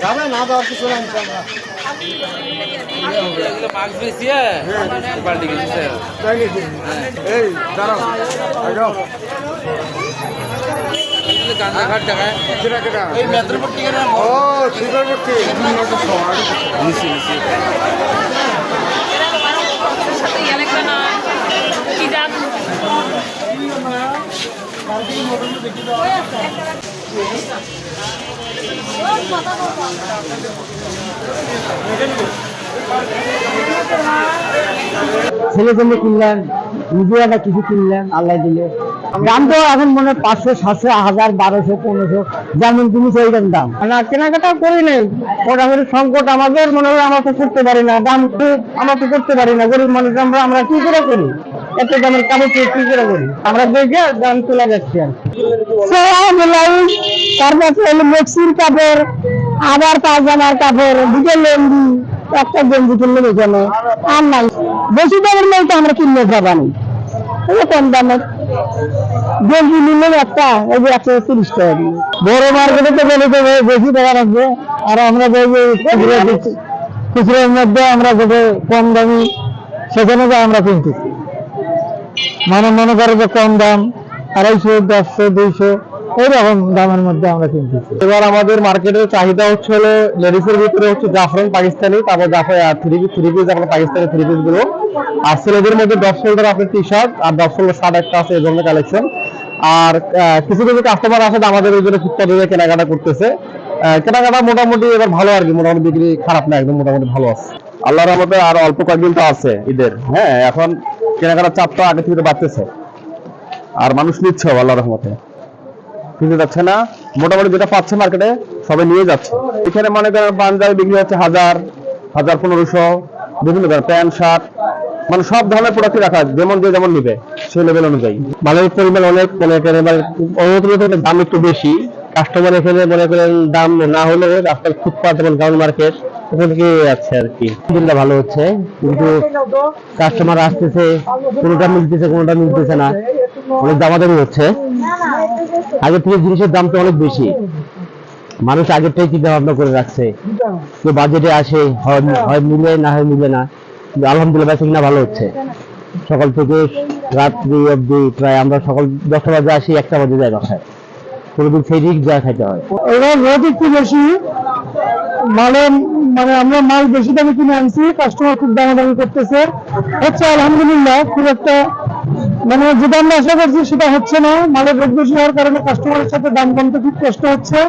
যাবে না দেওয়ার কিছু নাই মাছ বেশিয়ে পাল্টি গেছে এই দাঁড়াও কান্দাঘাট জায়গায় ও সুন্দরবর্তী ছেলে জন্য কিনলেন, নিজে একটা কিছু কিনলেন, আল্লাহ দিলে দাম তো এখন মনে হয় 500, 700, 1000, 1200, 1500 যেমন জিনিস ওইটার দাম। না কেনাকাটা করি নাই, মোটামুটি সংকট আমাদের মনে হয়, আমরা তো করতে পারি না, দাম আমরা তো করতে পারি না, গরিব মানুষ আমরা কি করে করি, এত দামের কাপড় কি করে করি, আমরা দেখে দাম চলে যাচ্ছি। তারপর হলো মেক্সির কাপড়, আবার পায়জামার কাপড়, দুটো লেন্দি, একটা গেঞ্জি কিনলে এখানে আর নাই, বেশি দামের নেই তো আমরা কিনলে যাবানি, কম দামের গেঞ্জি নিলেন একটা, ওই যে 130 টাকা দিয়ে। বড় মার্কেটে তো গেলে তো বেশি টাকা রাখবে, আর আমরা খুচরোর মধ্যে আমরা যেটা কম দামি সেখানে যে আমরা কিনতেছি, মনে করে যে কম দাম 250, 150, 200 এইরকম দামের মধ্যে আমরা কিনতেছি। এবার আমাদের মার্কেটের চাহিদা হচ্ছে হলো লেডিসের ভিতরে হচ্ছে জাফরান পাকিস্তানি, তারপর থ্রি পিস আপনার পাকিস্তানি থ্রি পিস গুলো, আর ছেলেদের মধ্যে 10 শোল্ডার আপনার টি শার্ট আর 10 শোল্ডার শার্ট একটা আছে, এই ধরনের কালেকশন। আর কিছু কিছু কাস্টমার আছে আমাদের ওই জন্য ফুটপাতে কেনাকাটা করতেছে, কেনাকাটা মোটামুটি এবার ভালো আর কি, মোটামুটি বিক্রি খারাপ না, একদম মোটামুটি ভালো আছে আল্লাহর রহমতে। আর অল্প কয়েকদিন তো আছে ঈদের, হ্যাঁ এখন কেনাকাটার চাপটা আগে থেকে বাড়তেছে, আর মানুষ নিচ্ছে আল্লাহর রহমতে, কিনতে যাচ্ছে না, মোটামুটি যেটা পাচ্ছে মার্কেটে সবাই নিয়ে যাচ্ছে। এখানে মনে করেন পাঞ্জাবি বিক্রি হচ্ছে 1000, 1500, বিভিন্ন ধরনের প্যান্ট শার্ট, মানে সব ধরনের প্রোডাক্টই রাখা আছে, যেমন যে যেমন নিবে সেই লেভেল অনুযায়ী। মালের পরিমাণ অনেক, মনে করেন দাম একটু বেশি, কাস্টমার এখানে মনে করেন দাম না হলে রাস্তার ফুটপাত যেমন গ্রাউন্ড মার্কেট ওখান থেকে যাচ্ছে আর কি, ভালো হচ্ছে, কিন্তু কাস্টমার আসতেছে, কোনোটা মিলতেছে না, অনেক দামাদামি হচ্ছে। আগের থেকে জিনিসের দাম তো অনেক বেশি, মানুষ আগের থেকে চিন্তা ভাবনা করে রাখছে, তো বাজেটে আসে, হয় মিলে না হয় মিলে না, আলহামদুলিল্লাহ বেচা কিনা ভালো হচ্ছে। সকাল থেকে রাত্রি অব্দি প্রায় আমরা সকাল 10টা বাজে আসি, 1টা বাজে যায় বাসায়, কোনোদিন সেই রিস্ক যা খাইতে হয়। এবার রেট একটু বেশি, মানে আমরা মাল বেশি দামে কিনে আনছি, কাস্টমার খুব দামাদামি করতেছে, হচ্ছে আলহামদুলিল্লাহ, খুব একটা মানে যেটা আমরা আশা করছি সেটা হচ্ছে না, মালের রেট বেশি হওয়ার কারণে কাস্টমারের সাথে দাম কমতে খুব কষ্ট হচ্ছে।